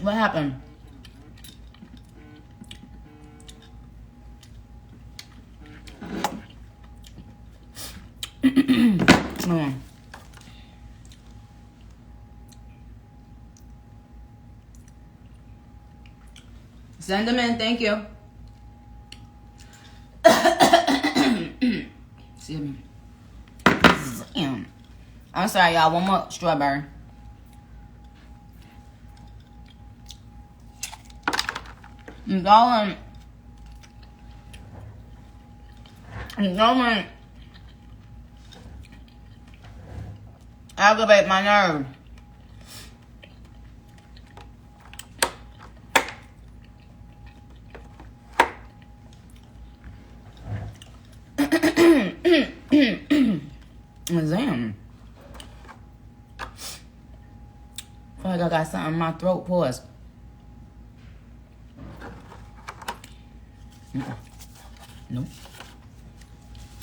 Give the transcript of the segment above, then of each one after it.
What happened? Send them in, thank you. Excuse me. Damn. I'm sorry, y'all. One more strawberry. I'm going aggravate my nerve. Damn. I feel like I got something in my throat. Pause.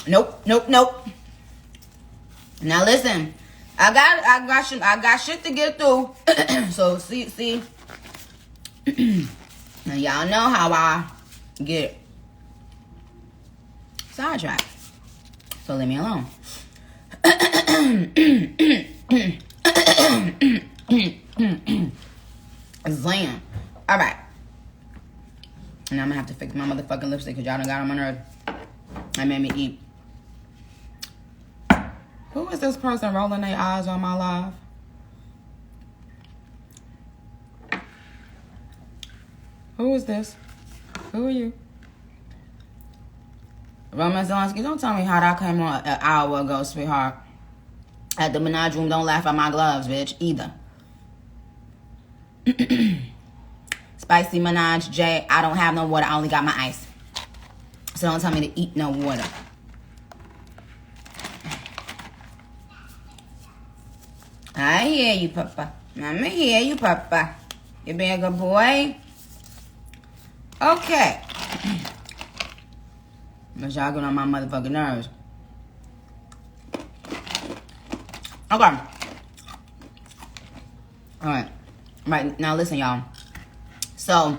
Nope. Nope. Now listen, I got shit to get through. So see. Now y'all know how I get sidetracked. So leave me alone. Zam. All right. And I'm gonna have to fix my motherfucking lipstick because y'all done got on my nerve. That made me eat. Who is this person rolling their eyes on my live? Who is this? Who are you? Roman Zelensky, don't tell me how that came on an hour ago, sweetheart. At the Minaj room, don't laugh at my gloves, bitch, either. Spicy Minaj, Jay, I don't have no water. I only got my ice. So don't tell me to eat no water. I hear you, Papa. I'ma hear you, Papa. You being a good boy? Okay. But y'all get on my motherfucking nerves. Okay. Alright. Right, now listen, y'all. So,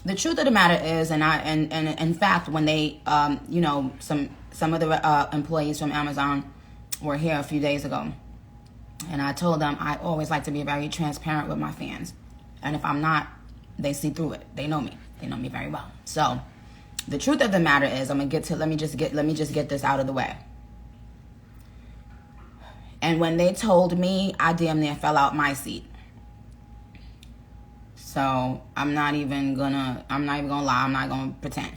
the truth of the matter is, and in fact, when they, some of the employees from Amazon were here a few days ago, and I told them I always like to be very transparent with my fans, and if I'm not, they see through it. They know me. They know me very well. So, the truth of the matter is, let me just get this out of the way. And when they told me, I damn near fell out my seat. So I'm not even gonna lie, I'm not gonna pretend.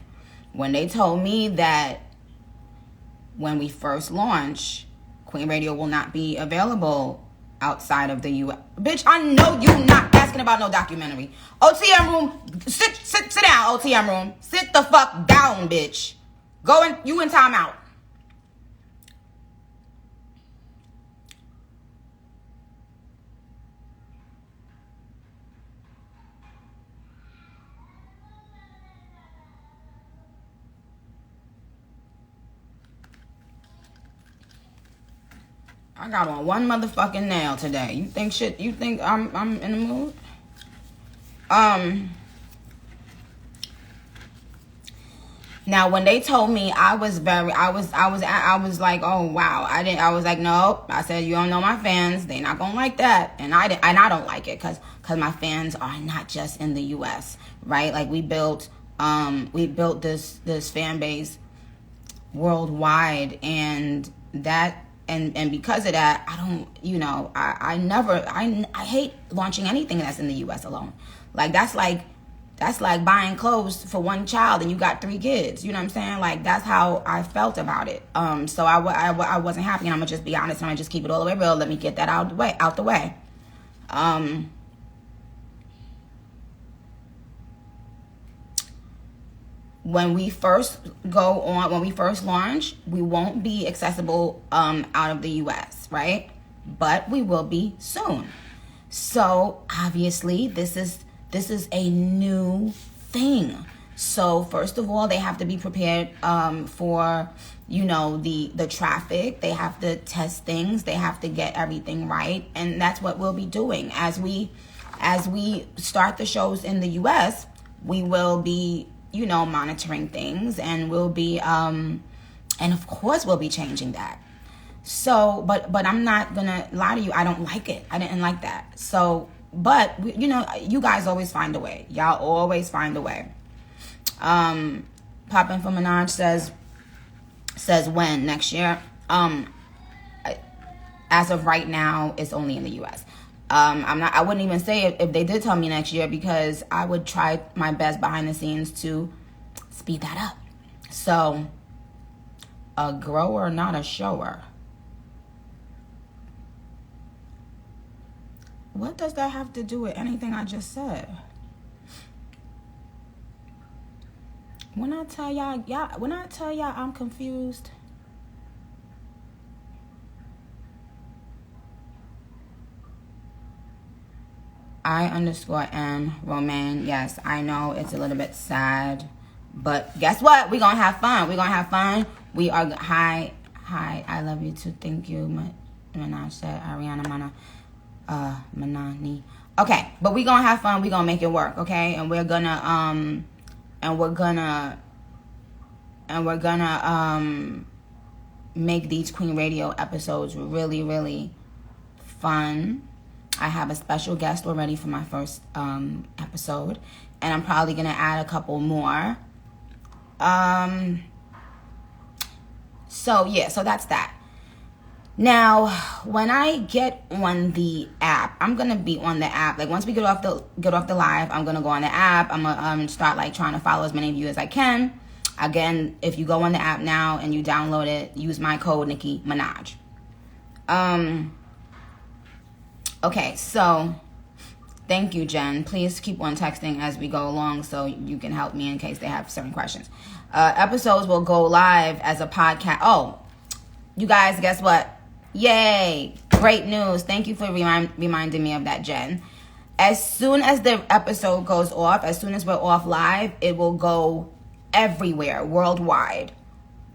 When they told me that when we first launch, Queen Radio will not be available outside of the U.S. Bitch, I know you not asking about no documentary. OTM room, sit down, OTM room. Sit the fuck down, bitch. You in timeout. I got on one motherfucking nail today. You think I'm in the mood? Now when they told me, I was like, oh wow. I was like, nope. I said, you don't know my fans. They not gonna like that. And I don't like it because my fans are not just in the US, right? Like we built this fan base worldwide, and that and because of that, I don't, I hate launching anything that's in the US alone. Like that's like buying clothes for one child and you got 3 kids. You know what I'm saying? Like that's how I felt about it. So I wasn't happy, and I'm gonna just be honest, and I'm gonna just keep it all the way real. Let me get that out the way. When we first launch, we won't be accessible out of the US, right? But we will be soon. So obviously this is a new thing. So first of all, they have to be prepared for the traffic. They have to test things. They have to get everything right. And that's what we'll be doing. As we start the shows in the US, we will be, monitoring things, and we'll be, and of course we'll be changing that. So, but I'm not gonna lie to you. I don't like it. I didn't like that. So, but you guys always find a way. Y'all always find a way. Poppin' for Minaj says when next year. As of right now, it's only in the US. I wouldn't even say it if they did tell me next year, because I would try my best behind the scenes to speed that up. So, a grower, not a shower. What does that have to do with anything I just said? When I tell y'all I'm confused. I_M Romaine. Yes, I know it's a little bit sad, but guess what? We're gonna have fun. We are hi. I love you too. Thank you. Minaj said Ariana Manani. Okay, but we're gonna have fun. We're gonna make it work. Okay, and we're gonna make these Queen Radio episodes really, really fun. I have a special guest already for my first episode, and I'm probably gonna add a couple more. So that's that. Now, when I get on the app, I'm gonna be on the app. Like, once we get off the live, I'm gonna go on the app. I'm gonna start trying to follow as many of you as I can. Again, if you go on the app now and you download it, use my code Nicki Minaj. Okay, so thank you, Jen. Please keep on texting as we go along so you can help me in case they have certain questions. Episodes will go live as a podcast. Oh, you guys, guess what? Yay! Great news. Thank you for reminding me of that, Jen. As soon as the episode goes off, as soon as we're off live, it will go everywhere, worldwide,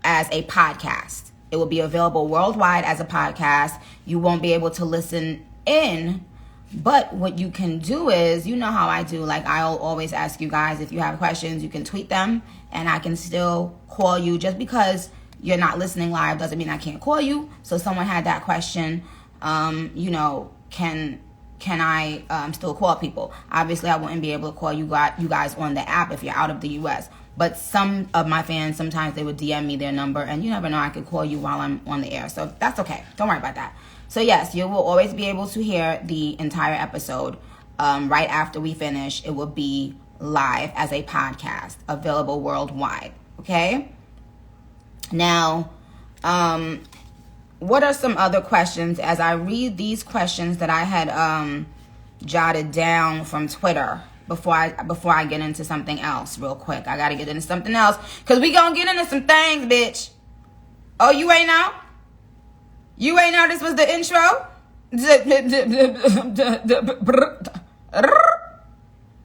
as a podcast. It will be available worldwide as a podcast. You won't be able to listen in, but what you can do is, you know how I do, I'll always ask you guys, if you have questions, you can tweet them, and I can still call you. Just because you're not listening live doesn't mean I can't call you. So someone had that question, can I still call people? Obviously, I wouldn't be able to call you guys on the app if you're out of the US. But some of my fans, sometimes they would DM me their number, and you never know, I could call you while I'm on the air. So that's okay. Don't worry about that. So yes, you will always be able to hear the entire episode right after we finish. It will be live as a podcast, available worldwide. Okay? Now, what are some other questions? As I read these questions that I had jotted down from Twitter before I get into something else real quick. I got to get into something else because we going to get into some things, bitch. Oh, you ain't know? You ain't know this was the intro?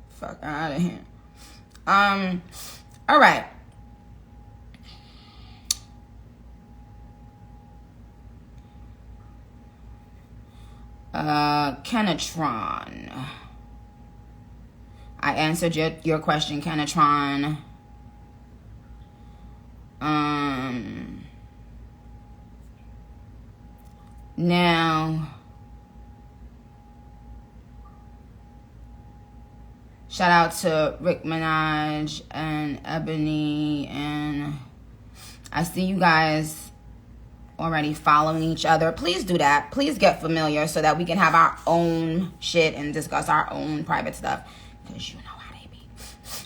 Fuck out of here. All right. Kenatron. I answered your question, Kenatron. Now, shout out to Rick Minaj and Ebony, and I see you guys already following each other. Please do that. Please get familiar so that we can have our own shit and discuss our own private stuff. Because you know how they be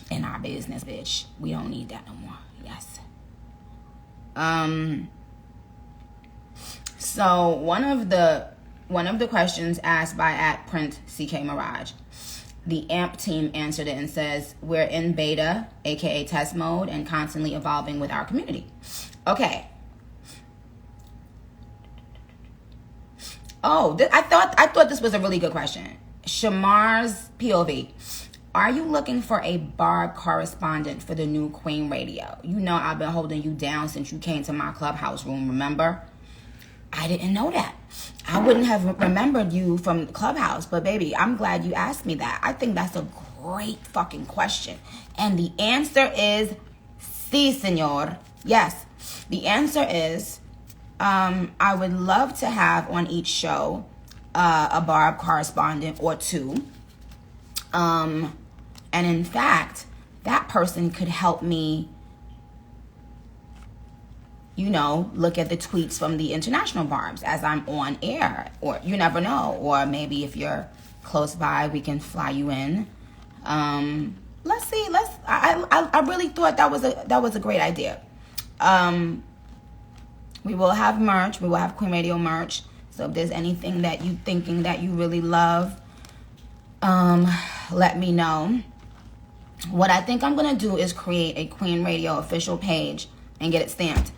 in our business, bitch. We don't need that no more. Yes. So one of the questions asked by @PrintCKMirage, the AMP team answered it and says, we're in beta, aka test mode, and constantly evolving with our community. Okay. Oh, I thought this was a really good question. Shamar's POV. Are you looking for a Barb correspondent for the new Queen Radio? You know I've been holding you down since you came to my clubhouse room, remember? I didn't know that. I wouldn't have remembered you from Clubhouse, but baby, I'm glad you asked me that. I think that's a great fucking question. And the answer is sí, señor. Yes, the answer is I would love to have on each show a Barb correspondent or two. And in fact, that person could help me, you know, look at the tweets from the international Barbs as I'm on air, or you never know, or maybe if you're close by, we can fly you in. Let's see. I really thought that was a great idea. We will have merch. We will have Queen Radio merch. So if there's anything that you thinking that you really love, let me know. What I think I'm gonna do is create a Queen Radio official page and get it stamped,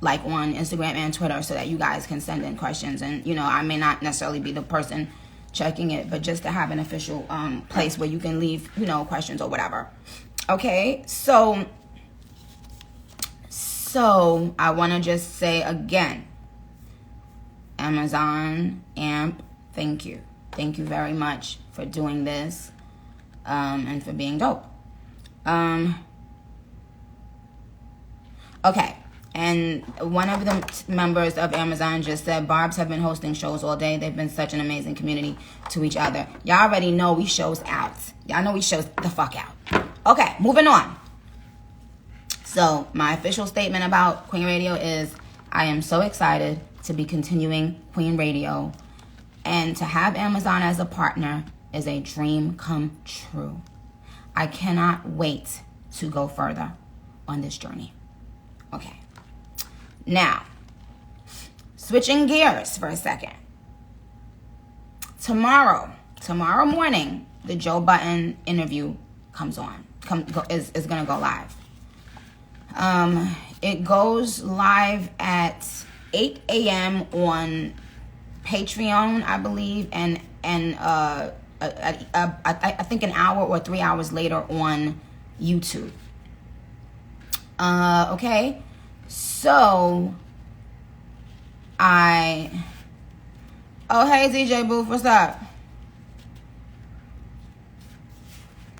like on Instagram and Twitter, so that you guys can send in questions. And you know, I may not necessarily be the person checking it, but just to have an official place where you can leave, you know, questions or whatever. Okay, so I want to just say again, Amazon AMP, thank you very much for doing this, and for being dope. Okay. And one of the members of Amazon just said, Barbs have been hosting shows all day. They've been such an amazing community to each other. Y'all already know we shows out. Y'all know we shows the fuck out. Okay, moving on. So my official statement about Queen Radio is I am so excited to be continuing Queen Radio. And to have Amazon as a partner is a dream come true. I cannot wait to go further on this journey. Okay. Now, switching gears for a second. Tomorrow morning, the Joe Budden interview is going to go live. It goes live at 8 a.m. on Patreon, I believe, and I think an hour or 3 hours later on YouTube. Okay. So, hey, DJ Booth, what's up?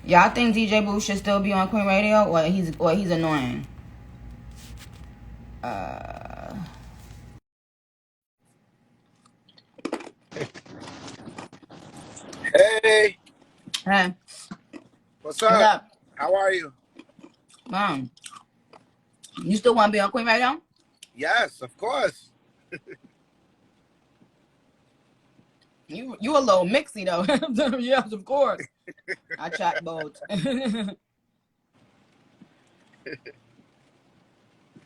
Y'all think DJ Booth should still be on Queen Radio, or he's annoying? Hey. Hey. What's up? What's up? How are you? You still want to be on Queen Radio? Yes, of course. You a little mixy though. Yes, of course. I chat both.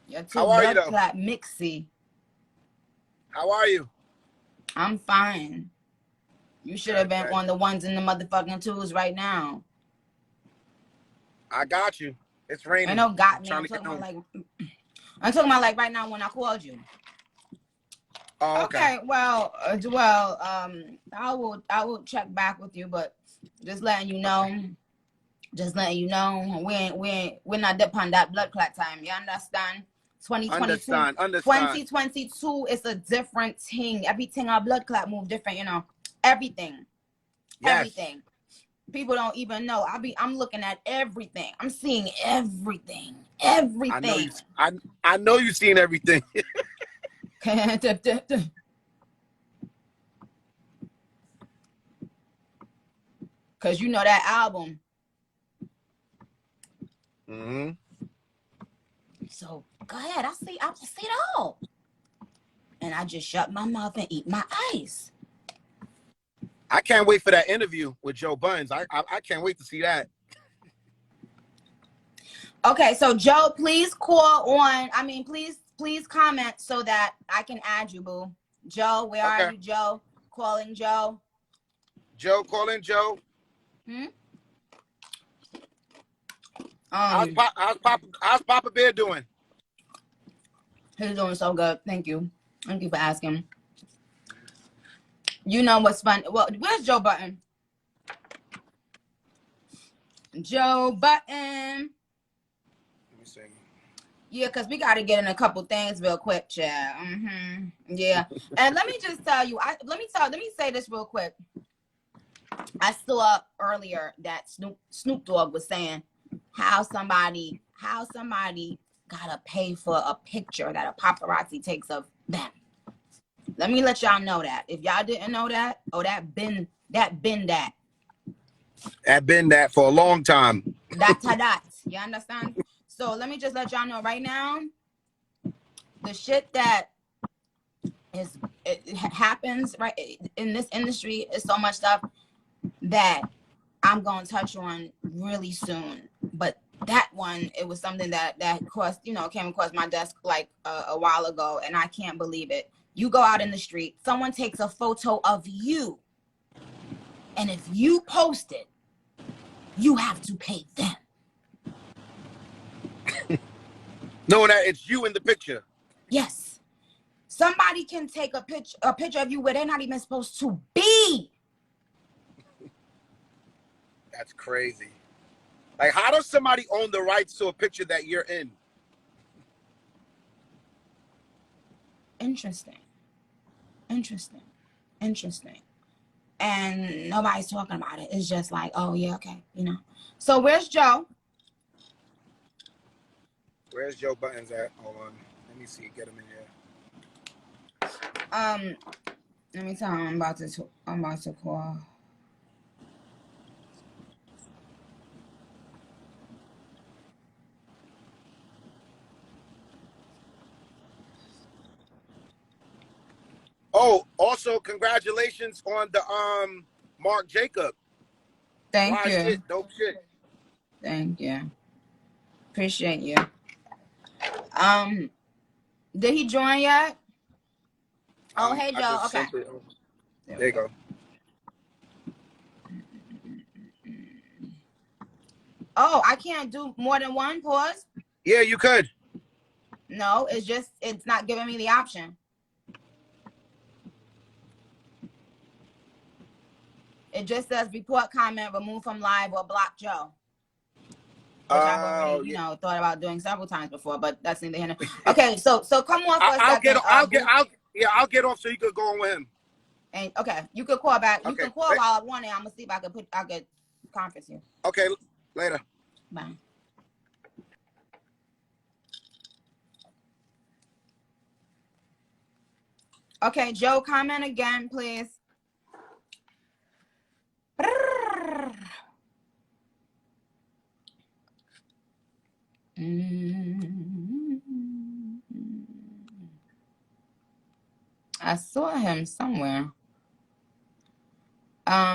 You're too blood clot mixy. How are you? I'm fine. You should have been on the ones and the motherfucking twos right now. I got you. It's raining. I know got me. I'm talking about like right now when I called you. Oh, okay. Well, I will check back with you, but just letting you know, we're not upon that blood clot time. You understand? 2022 is a different thing. Everything our blood clot move different, you know. Everything. Yes. Everything. People don't even know. I'm looking at everything. I'm seeing everything. Everything. I know you've seen everything. Cause you know that album. Mm-hmm. So go ahead. I see it all. And I just shut my mouth and eat my ice. I can't wait for that interview with Joe Budden. I can't wait to see that. Okay, so Joe, please please comment so that I can add you, boo. Joe, where are you, Joe? Calling Joe. Joe, calling Joe. How's Papa Bear doing? He's doing so good. Thank you. Thank you for asking. You know what's fun? Well, where's Joe Budden? Joe Budden. Let me see. Yeah, because we got to get in a couple things real quick, Chad. Yeah. And let me just tell you, let me say this real quick. I saw earlier that Snoop Dogg was saying how somebody gotta pay for a picture that a paparazzi takes of them. Let me let y'all know that. If y'all didn't know that, that been that. I've been that for a long time. That. You understand? So let me just let y'all know right now, the shit that it happens right in this industry is so much stuff that I'm gonna touch on really soon. But that one, it was something that came across my desk like a while ago, and I can't believe it. You go out in the street, someone takes a photo of you, and if you post it, you have to pay them. Knowing that it's you in the picture. Yes. Somebody can take a picture of you where they're not even supposed to be. That's crazy. Like, how does somebody own the rights to a picture that you're in? Interesting. And nobody's talking about it. It's just like, oh yeah, okay, So where's Joe? Where's Joe Buttons at? Hold on. Let me see. Get him in here. Let me tell him I'm about to call. Oh, also congratulations on the Mark Jacob. Thank you. Shit, dope shit. Thank you. Appreciate you. Did he join yet? Oh, hey Joe. Okay. There you go. Oh, I can't do more than one pause? Yeah, you could. No, it's not giving me the option. It just says report comment, remove from live, or block Joe. Which I've already, thought about doing several times before, but that's neither here nor there. Okay, so come on for a second. I'll get off so you could go on with him. And okay, you could call back. You can call while I'm on it. I'm gonna see if I could conference you. Okay, later. Bye. Okay, Joe, comment again, please. I saw him somewhere.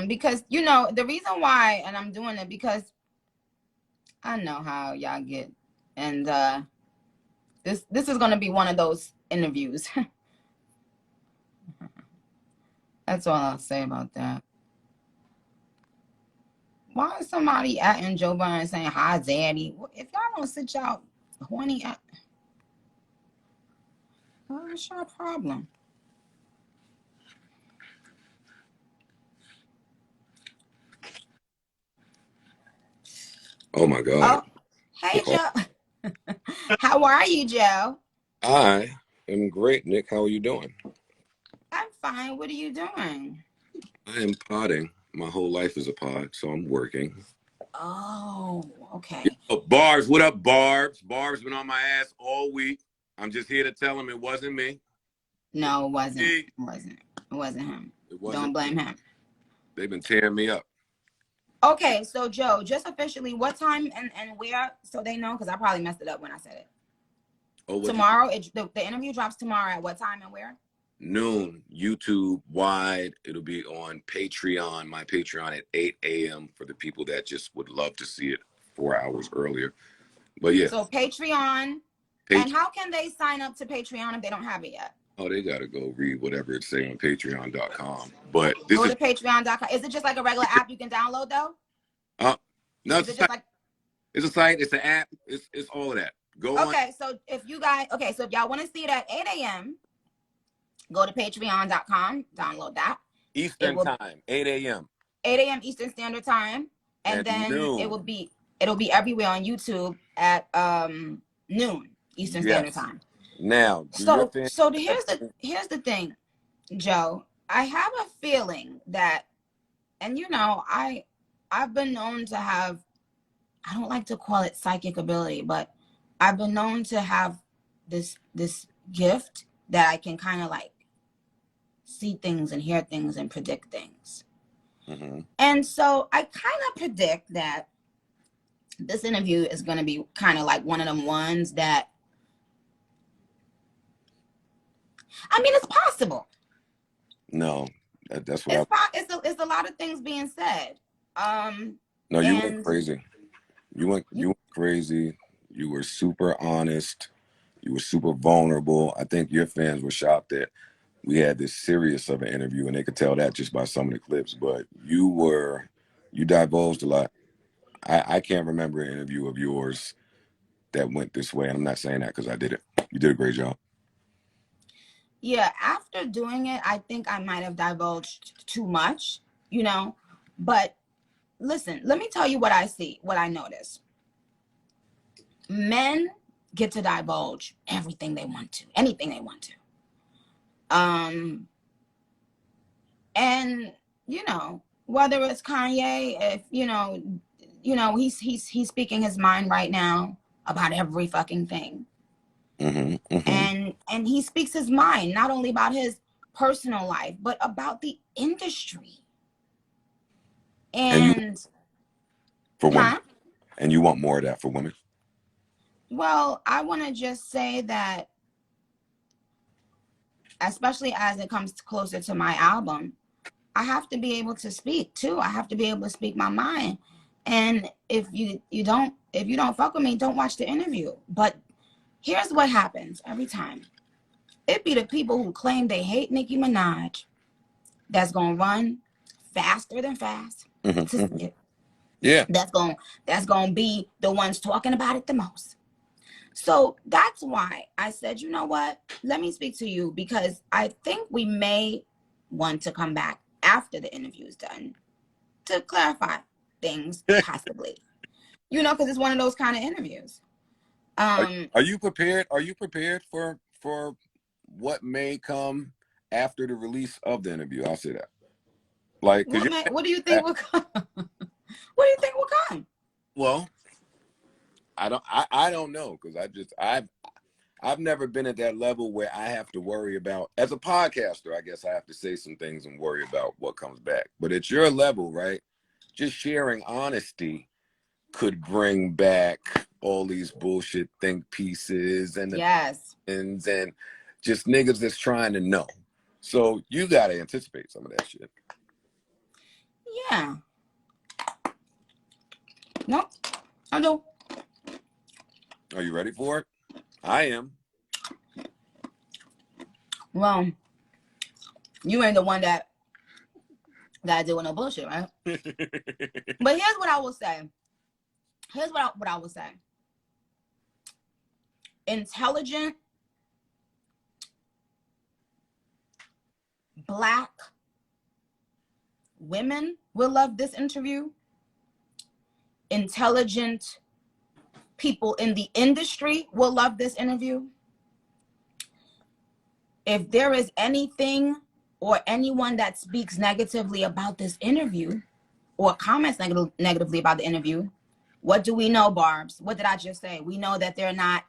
Because the reason why, and I'm doing it because I know how y'all get, and this is gonna be one of those interviews. That's all I'll say about that. Why is somebody atting Joe Budden saying hi, daddy? If y'all don't sit y'all horny at, what's your problem? Oh my God. Oh, hey Joe. How are you, Joe? I am great, Nick. How are you doing? I'm fine. What are you doing? I am podding. My whole life is a pod, so I'm working. Oh, okay. Barbs, what up, Barbs? Barb's been on my ass all week. I'm just here to tell him it wasn't me. No, it wasn't. It wasn't him. Don't blame him. They've been tearing me up. Okay, so Joe, just officially, what time and where, so they know, because I probably messed it up when I said it. Oh, tomorrow, the interview drops tomorrow at what time and where? Noon, YouTube wide. It'll be on Patreon, my Patreon at 8 a.m. for the people that just would love to see it 4 hours earlier. But yeah. So Patreon. And how can they sign up to Patreon if they don't have it yet? Oh, they got to go read whatever it's saying on patreon.com. But go to patreon.com. Is it just like a regular app you can download though? No, it's a site. It's a site. It's an app. It's all of that. Go on. Okay, so if y'all want to see it at 8 a.m., go to patreon.com, download that. Eastern time, 8 a.m. 8 a.m. Eastern Standard Time. And then noon. it will be It'll be everywhere on YouTube at noon Eastern Standard Yes. Time. Now, do your So thing. so here's the thing, Joe. I have a feeling that, and you know, I've been known to have, I don't like to call it psychic ability, but I've been known to have this gift that I can kind of like see things and hear things and predict things. Mm-hmm. And so I kind of predict that this interview is going to be kind of like one of them ones that, I mean, it's possible. No, that's what It's a lot of things being said. No, you went crazy. You went crazy. You were super honest. You were super vulnerable. I think your fans were shocked that we had this serious of an interview, and they could tell that just by some of the clips. But you divulged a lot. I can't remember an interview of yours that went this way. And I'm not saying that because I did it. You did a great job. Yeah, after doing it, I think I might have divulged too much, you know. But listen, let me tell you what I see, what I notice. Men get to divulge everything they want to, anything they want to. And you know, whether it's Kanye, if you know, he's speaking his mind right now about every fucking thing. Mm-hmm, mm-hmm. And he speaks his mind not only about his personal life but about the industry. And for women, and you want more of that for women? Well, I want to just say that, especially as it comes closer to my album, I have to be able to speak too. I have to be able to speak my mind. And if you don't fuck with me, don't watch the interview. But here's what happens every time. It be the people who claim they hate Nicki Minaj that's gonna run faster than fast Mm-hmm, to mm-hmm. see it. Yeah. That's gonna be the ones talking about it the most. So that's why I said, you know what? Let me speak to you, because I think we may want to come back after the interview is done to clarify things, possibly. You know, because it's one of those kind of interviews. Are you prepared? Are you prepared for what may come after the release of the interview? I'll say that. Like, what do you think will come? What do you think will come? Well, I don't know, because I've never been at that level where I have to worry about, as a podcaster, I guess I have to say some things and worry about what comes back. But at your level, right, just sharing honesty could bring back all these bullshit think pieces and and just niggas that's trying to know. So you gotta anticipate some of that shit. Yeah. Nope. I do. Are you ready for it? I am. Well, you ain't the one that doing no bullshit, right? But here's what I will say. Here's what I will say. Intelligent Black women will love this interview. Intelligent people in the industry will love this interview. If there is anything or anyone that speaks negatively about this interview or comments negatively about the interview, what do we know, Barbs? What did I just say? We know that they're not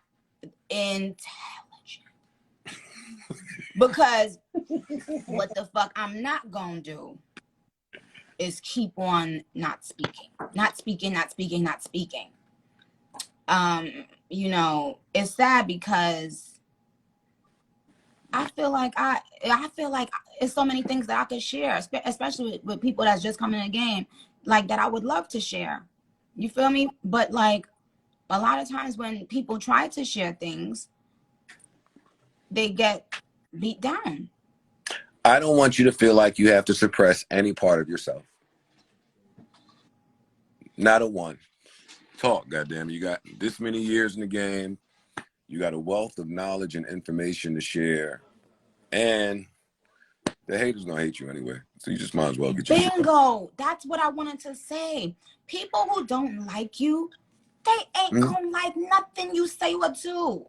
intelligent. Because what the fuck I'm not gonna do is keep on not speaking. You know, it's sad because I feel like it's so many things that I could share, especially with people that's just coming in the game, like that I would love to share. You feel me? But like a lot of times when people try to share things, they get beat down. I don't want you to feel like you have to suppress any part of yourself. Not a one. Talk, goddamn. You got this many years in the game. You got a wealth of knowledge and information to share. And the haters gonna hate you anyway. So you just might as well get your shit. Bingo. That's what I wanted to say. People who don't like you, They ain't gonna like nothing you say or do.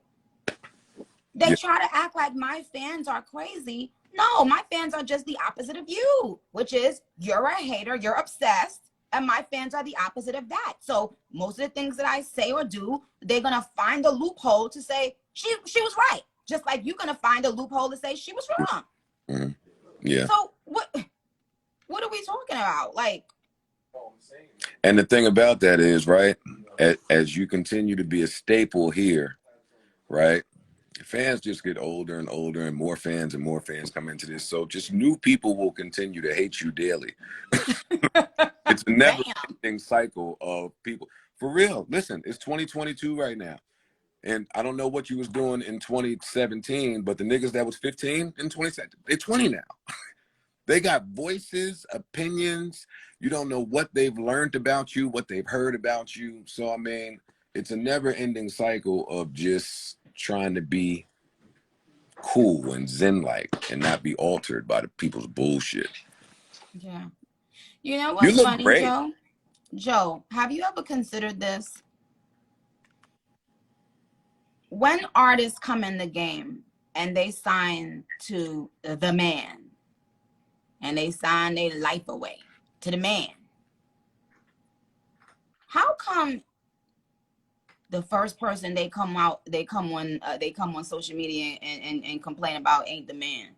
They try to act like my fans are crazy. No, my fans are just the opposite of you, which is you're a hater, you're obsessed, and my fans are the opposite of that. So most of the things that I say or do, they're gonna find a loophole to say she was right, just like you're gonna find a loophole to say she was wrong. Mm-hmm. Yeah. So what are we talking about? Like, and the thing about that is, right, as you continue to be a staple here, right, fans just get older and older, and more fans come into this. So just new people will continue to hate you daily. It's a never-ending cycle of people. For real, listen, it's 2022 right now. And I don't know what you was doing in 2017, but the niggas that was 15 in 2017, they're 20 now. They got voices, opinions. You don't know what they've learned about you, what they've heard about you. So, I mean, it's a never-ending cycle of just trying to be cool and zen-like and not be altered by the people's bullshit. Yeah. You know what's funny, great. Joe? Joe, have you ever considered this? When artists come in the game and they sign to the man and they sign their life away to the man, how come the first person they come on social media and complain about ain't the man?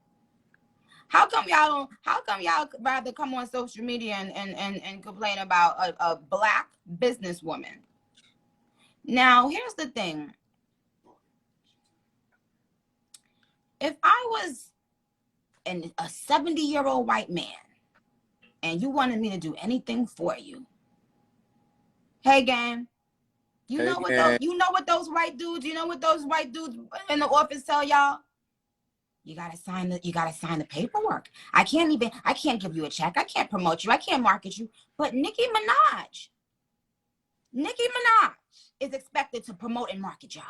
How come y'all rather come on social media and complain about a black businesswoman? Now, here's the thing. If I was a 70-year-old white man and you wanted me to do anything for you, hey gang, you know what those white dudes in the office tell y'all? You gotta sign the paperwork. I can't give you a check. I can't promote you. I can't market you. But Nicki Minaj is expected to promote and market y'all.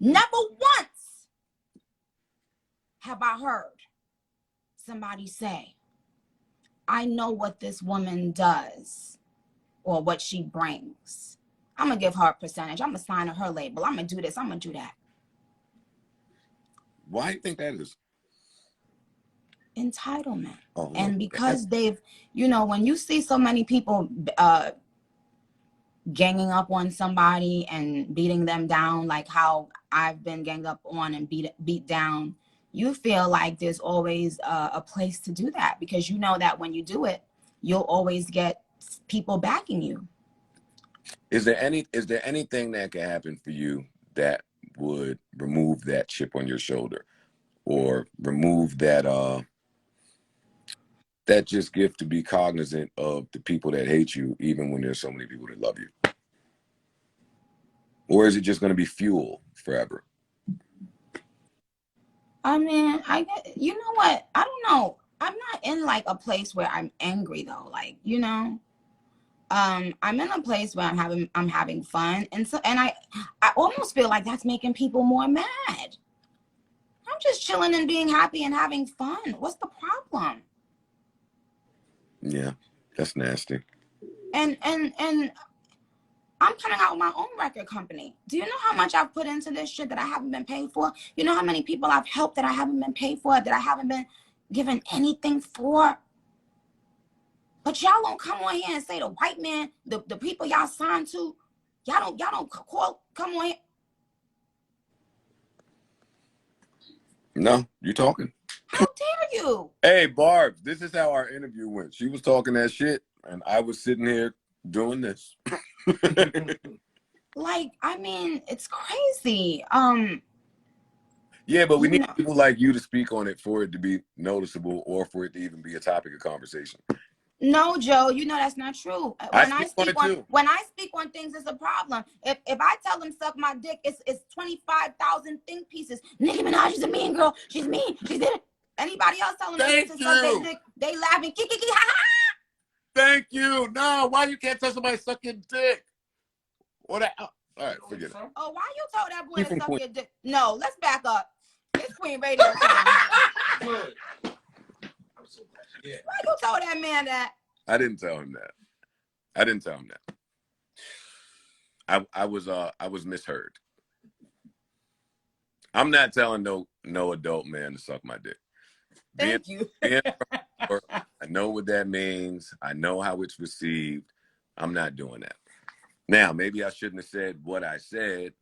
Never once have I heard somebody say, I know what this woman does or what she brings. I'm gonna give her a percentage. I'm gonna sign her label. I'm gonna do this. I'm gonna do that. Why do you think that is? Entitlement. Oh, and because they've, when you see so many people ganging up on somebody and beating them down, like how I've been ganged up on and beat down, you feel like there's always a place to do that, because you know that when you do it, you'll always get people backing you. Is there anything that can happen for you that would remove that chip on your shoulder, or remove that that just gift to be cognizant of the people that hate you, even when there's so many people that love you? Or is it just going to be fuel forever? I mean, you know what? I don't know. I'm not in like a place where I'm angry though. Like, I'm in a place where I'm having fun. And I almost feel like that's making people more mad. I'm just chilling and being happy and having fun. What's the problem? Yeah, that's nasty. And I'm coming out with my own record company. Do you know how much I've put into this shit that I haven't been paid for? You know how many people I've helped that I haven't been paid for, that I haven't been given anything for? But y'all don't come on here and say the white man, the people y'all signed to, y'all don't come on here. No, you talking. How dare you? Hey, Barb, this is how our interview went. She was talking that shit, and I was sitting here doing this. Like, I mean, it's crazy. Yeah, but we need people like you to speak on it for it to be noticeable, or for it to even be a topic of conversation. No, Joe, that's not true. When I speak on things, it's a problem. If I tell them suck my dick, it's 25,000 think pieces. Nicki Minaj is a mean girl. She's mean. She's in it. Anybody else telling them to suck their dick, they laughing. Kiki, ha ha. Thank you. No, why you can't tell somebody suck your dick? All right, forget it. Oh, why you told that boy to suck your dick? No, let's back up. It's Queen Radio time. Yeah. Why you told that man that? I didn't tell him that. I was misheard. I'm not telling no adult man to suck my dick. Thank you. I know what that means. I know how it's received. I'm not doing that. Now, maybe I shouldn't have said what I said,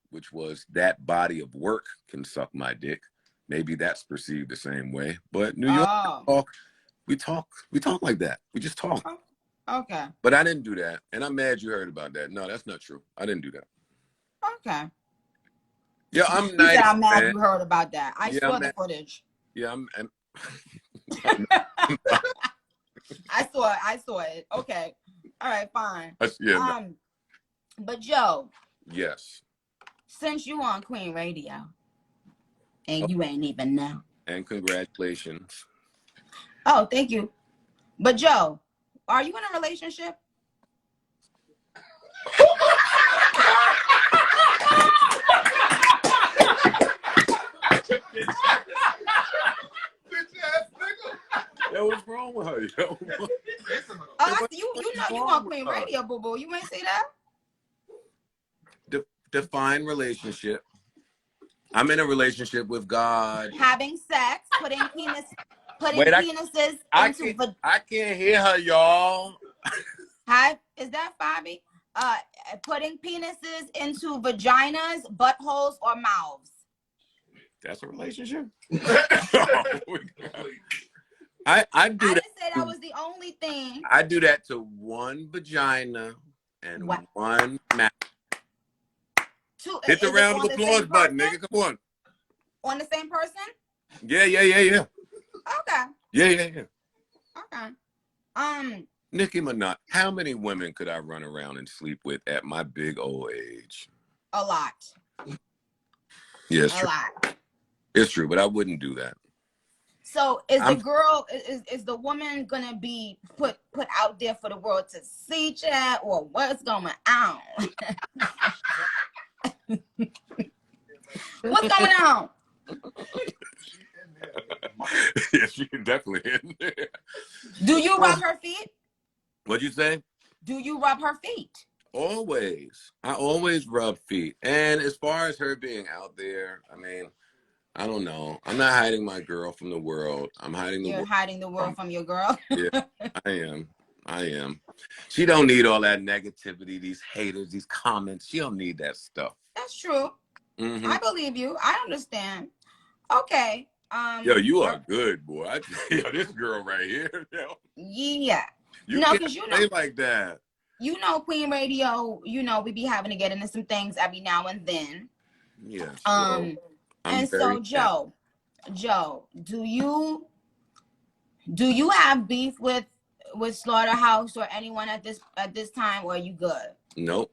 which was that body of work can suck my dick. Maybe that's perceived the same way. But New York, we talk like that. We just talk. Okay. But I didn't do that. And I'm mad you heard about that. No, that's not true. I didn't do that. Okay. Yeah, I'm You nice. said I'm mad man. you heard about that. I saw the footage. Yeah, I'm I saw it. Okay. All right, fine. Yeah, But Joe. Yes. Since you on Queen Radio and you ain't even know. And congratulations. Oh, thank you. But Joe, are you in a relationship? Yo, what's wrong with her? Yo? You know you on Queen Radio, boo boo. You ain't say that? Define relationship. I'm in a relationship with God. Having sex, putting penises into. I can't hear her, y'all. Hi, is that Fabi? Putting penises into vaginas, buttholes, or mouths. That's a relationship. I do that. I didn't say that was the only thing. I do that to one vagina and one mouth. Hit the round of applause button, nigga. Come on. On the same person? Yeah. Okay. Yeah. Okay. Nicki Minaj. How many women could I run around and sleep with at my big old age? A lot. Yeah, it's a true. lot. It's true, but I wouldn't do that. So is the woman gonna be put out there for the world to see, Chad, or what's going on? What's going on? Yeah, she can definitely in there. Do you rub her feet? What'd you say? Do you rub her feet? Always. I always rub feet. And as far as her being out there, I mean, I don't know. I'm not hiding my girl from the world. I'm hiding the world. You're hiding the world from your girl? Yeah, I am. She don't need all that negativity, these haters, these comments. She don't need that stuff. That's true. Mm-hmm. I believe you. I understand. Okay. Yo, you are good, boy. Yo, this girl right here. Yo. Yeah. You can't play like that. You know, Queen Radio, we be having to get into some things every now and then. Yes. And so Joe, do you have beef with Slaughterhouse or anyone at this time, or are you good? Nope.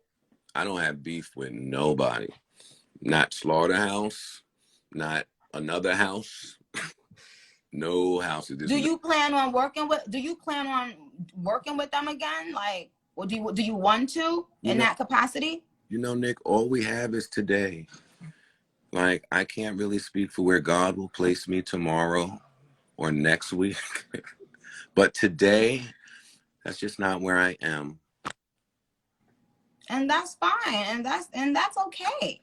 I don't have beef with nobody. Not Slaughterhouse, not another house. No houses. Do you plan on working with them again? Like, or do you want to in that capacity? You know, Nick, all we have is today. Like, I can't really speak for where God will place me tomorrow or next week. But today, that's just not where I am. And that's fine. And that's okay.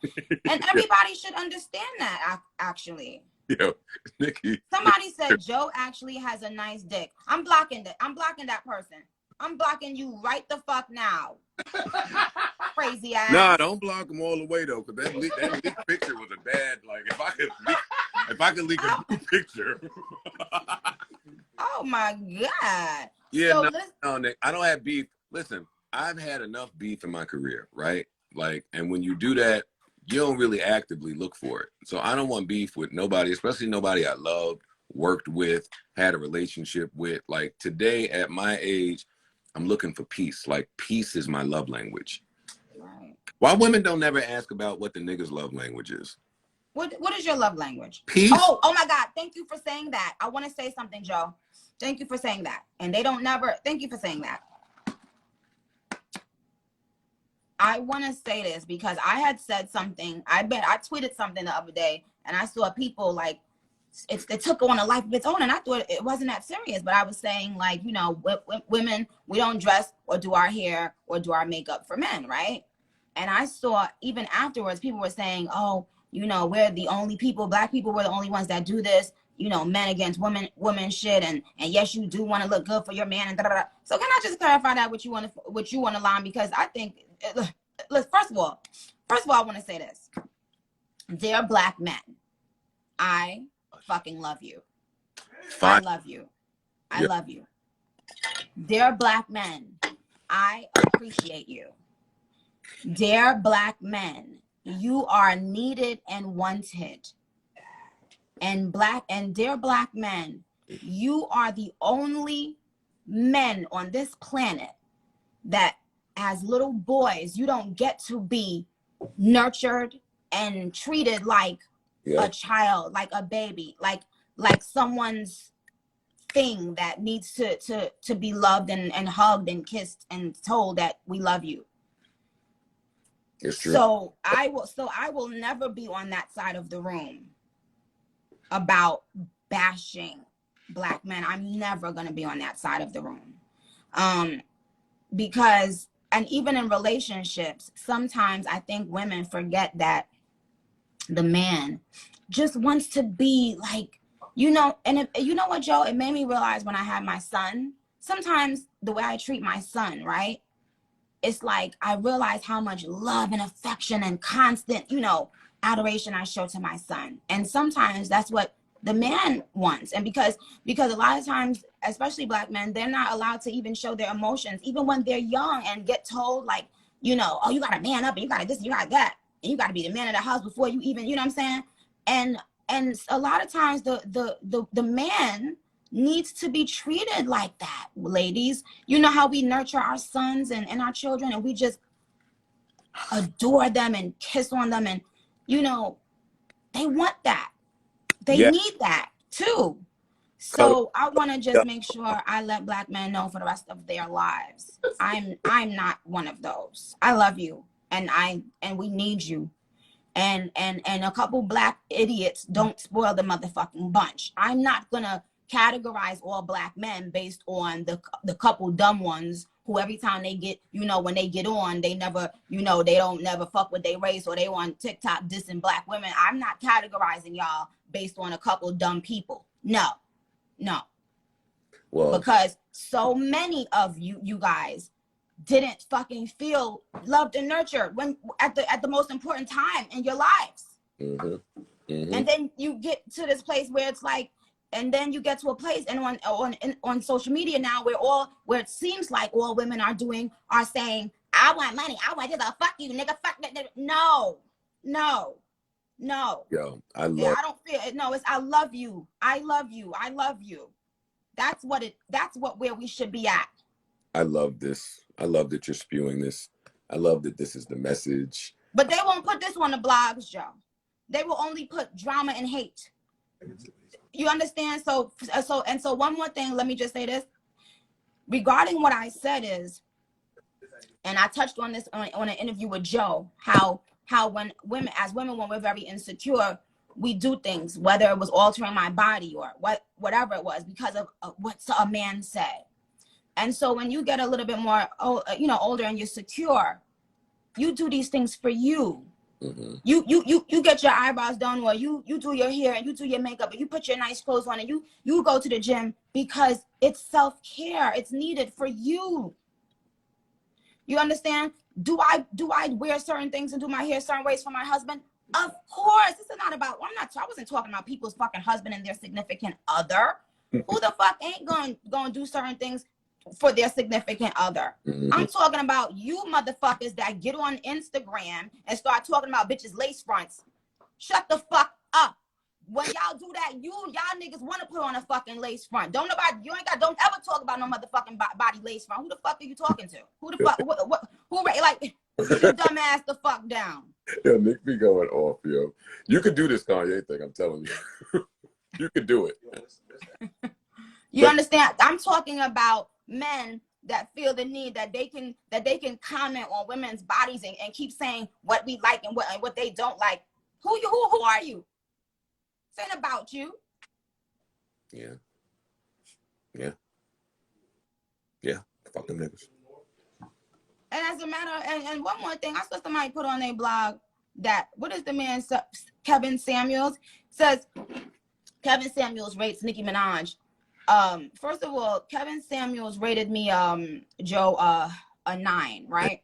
And everybody should understand that, actually. Yo, Nicki. Somebody said Joe actually has a nice dick. I'm blocking that person. I'm blocking you right the fuck now. Crazy ass. Nah, don't block them all the way though, because that leak picture was a bad. Like if I could leak a new picture. Oh my God. Yeah, so no, Nick, I don't have beef. Listen, I've had enough beef in my career, right? Like, and when you do that, you don't really actively look for it. So I don't want beef with nobody, especially nobody I loved, worked with, had a relationship with. Like today at my age, I'm looking for peace. Like peace is my love language. Right. Why women don't never ask about what the nigga's love language is? What is your love language? Peace. Oh my God. Thank you for saying that. I want to say something, Joe. Thank you for saying that. And they don't never, thank you for saying that. I want to say this because I had said something. I tweeted something the other day and I saw people like, it took on a life of its own. And I thought it wasn't that serious, but I was saying like, women, we don't dress or do our hair or do our makeup for men, right? And I saw even afterwards, people were saying, oh, you know, we're the only people, black people were the only ones that do this, you know, men against women shit. And yes, you do want to look good for your man. And da, da, da. So can I just clarify that what you want to line? Because I think, look, first of all, I want to say this. Dear black men, I fucking love you. Fine. I love you. I love you. Dear black men, I appreciate you. Dear black men, you are needed and wanted. And dear black men, you are the only men on this planet that as little boys, you don't get to be nurtured and treated like a child, like a baby, like someone's thing that needs to be loved and hugged and kissed and told that we love you. It's true. So I will never be on that side of the room about bashing black men. I'm never going to be on that side of the room. Because, and even in relationships, sometimes I think women forget that the man just wants to be like, you know, and you know what, Joe, it made me realize when I had my son, sometimes the way I treat my son, right? It's like I realize how much love and affection and constant, you know, adoration I show to my son. And sometimes that's what the man wants. And because a lot of times, especially black men, they're not allowed to even show their emotions, even when they're young, and get told like, you know, oh, you got to man up and you got to this, and you got that. And you got to be the man of the house before you even, you know what I'm saying? And a lot of times the man needs to be treated like that, ladies. You know how we nurture our sons and our children, and we just adore them and kiss on them, and you know, they want that. They need that too. So I want to just make sure I let black men know for the rest of their lives, I'm not one of those. I love you, and we need you. And a couple black idiots don't spoil the motherfucking bunch. I'm not gonna categorize all black men based on the couple dumb ones who every time they get, you know, when they get on, they never, you know, they don't never fuck with their race, or they on TikTok dissing black women. I'm not categorizing y'all based on a couple dumb people. No. Well, because so many of you guys didn't fucking feel loved and nurtured when at the most important time in your lives. And then you get to this place where it's like, and then you get to a place and on social media now where it seems like all women are saying, I want money, I want this, fuck you, nigga, fuck that. No. Yo, I don't feel it. No, it's I love you. That's where we should be at. I love this. I love that you're spewing this. I love that this is the message. But they won't put this on the blogs, Joe. They will only put drama and hate. You understand? So one more thing, let me just say this. Regarding what I said is, and I touched on this on an interview with Joe, how when women, when we're very insecure, we do things, whether it was altering my body or whatever it was, because of what a man said. And so when you get a little bit more, older and you're secure, you do these things for you. You get your eyebrows done, or you do your hair and you do your makeup and you put your nice clothes on and you go to the gym because it's self-care. It's needed for you. You understand? Do I wear certain things and do my hair certain ways for my husband? Of course. This is not about, I wasn't talking about people's fucking husband and their significant other. Who the fuck ain't gonna do certain things for their significant other? I'm talking about you motherfuckers that get on Instagram and start talking about bitches lace fronts. Shut the fuck up. When y'all do that, y'all niggas want to put on a fucking lace front. Don't ever talk about no motherfucking body lace front. Who the fuck are you talking to? Who the fuck, like, sit your dumb ass the fuck down. Yo, Nick be going off, yo. You could do this Kanye thing, I'm telling you. You could do it. You understand? I'm talking about men that feel the need that they can comment on women's bodies and keep saying what we like and what they don't like. Who are you? This ain't about you. Yeah. Fuck them niggas. And as a matter, and one more thing, I saw somebody put on their blog that, what is the man, Kevin Samuels, says Kevin Samuels rates Nicki Minaj. First of all, Kevin Samuels rated me, Joe, a 9, right?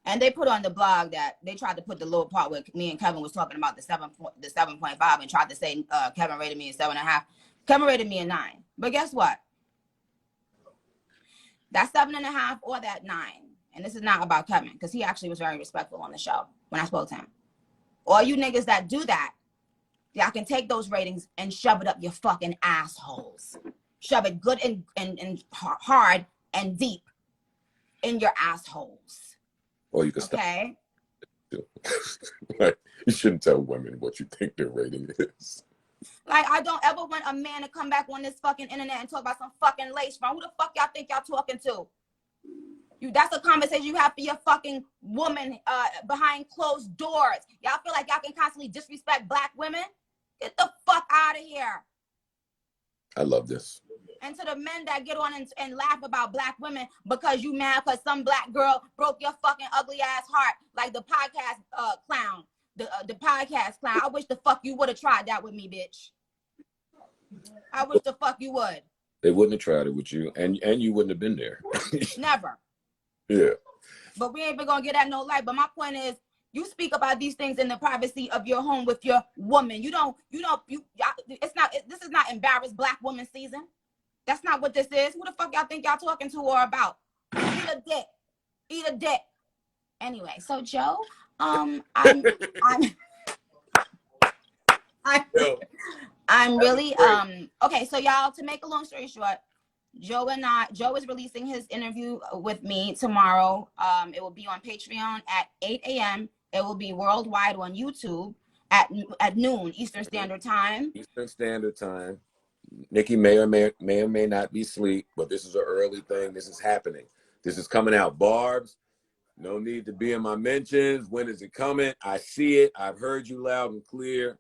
And they put on the blog that they tried to put the little part where me and Kevin was talking about the 7.5 and tried to say Kevin rated me a 7.5. Kevin rated me a 9. But guess what? That 7.5 or that 9, and this is not about Kevin, because he actually was very respectful on the show when I spoke to him. All you niggas that do that, y'all can take those ratings and shove it up your fucking assholes. Shove it good and hard and deep in your assholes. Or you can stop. Okay? Like, you shouldn't tell women what you think their rating is. Like, I don't ever want a man to come back on this fucking internet and talk about some fucking lace front. Who the fuck y'all think y'all talking to? That's a conversation you have for your fucking woman behind closed doors. Y'all feel like y'all can constantly disrespect black women? Get the fuck out of here. I love this. And to the men that get on and laugh about black women because you mad because some black girl broke your fucking ugly ass heart, like the podcast clown. The podcast clown. I wish the fuck you would have tried that with me, bitch. I wish the fuck you would. They wouldn't have tried it with you, and you wouldn't have been there. Never. Yeah. But we ain't even gonna get at no light. But my point is, you speak about these things in the privacy of your home with your woman. It's not. This is not embarrassed black woman season. That's not what this is. Who the fuck y'all think y'all talking to or about? Eat a dick. Eat a dick. Anyway, so Joe, I'm really okay. So y'all, to make a long story short, Joe is releasing his interview with me tomorrow. It will be on Patreon at 8 a.m. It will be worldwide on YouTube at noon Eastern Standard Time. Eastern Standard Time. Nicki may or may not be asleep, but this is an early thing. This is happening. This is coming out. Barbs, no need to be in my mentions. When is it coming? I see it. I've heard you loud and clear.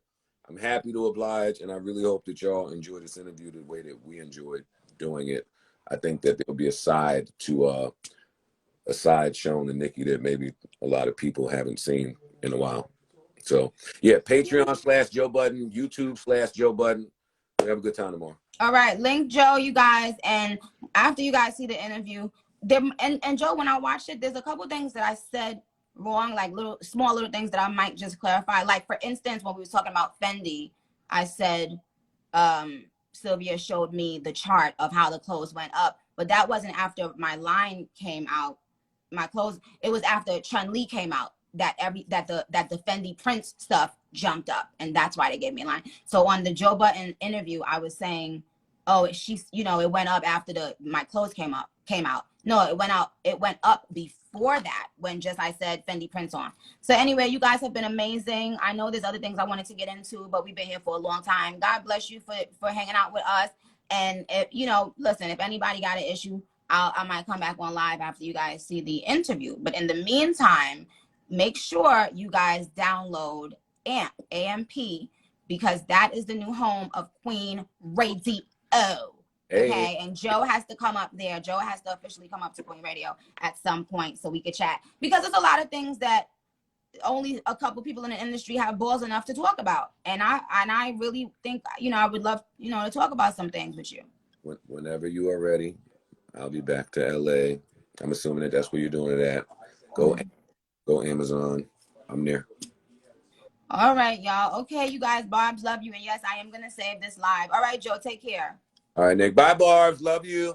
I'm happy to oblige, and I really hope that y'all enjoy this interview the way that we enjoyed doing it. I think that there'll be a side shown to Nicki that maybe a lot of people haven't seen in a while. So, yeah, Patreon/Joe Budden, YouTube/Joe Budden. We have a good time tomorrow. All right, link Joe, you guys, and after you guys see the interview, and Joe, when I watched it, there's a couple things that I said wrong, like small little things that I might just clarify. Like, for instance, when we was talking about Fendi, I said Sylvia showed me the chart of how the clothes went up, but that wasn't after my line came out. My clothes, it was after Chun-Li came out that the Fendi Prince stuff jumped up, and that's why they gave me a line. So on the Joe Budden interview, I was saying, oh, it went up after my clothes came out. No, it went up before that when just I said Fendi Prince on. So anyway, you guys have been amazing. I know there's other things I wanted to get into, but we've been here for a long time. God bless you for hanging out with us. And if listen, if anybody got an issue, I might come back on live after you guys see the interview. But in the meantime, make sure you guys download AMP, because that is the new home of Queen Radio. Okay, hey. And Joe has to come up there. Joe has to officially come up to Queen Radio at some point so we could chat, because there's a lot of things that only a couple people in the industry have balls enough to talk about, and I really think I would love to talk about some things with you. Whenever you are ready, I'll be back to LA. I'm assuming that's where you're doing it at. Go Amazon. I'm there. All right, y'all. Okay, you guys. Barbs, love you, and yes, I am gonna save this live. All right, Joe, take care. All right, Nick. Bye, Barbs. Love you.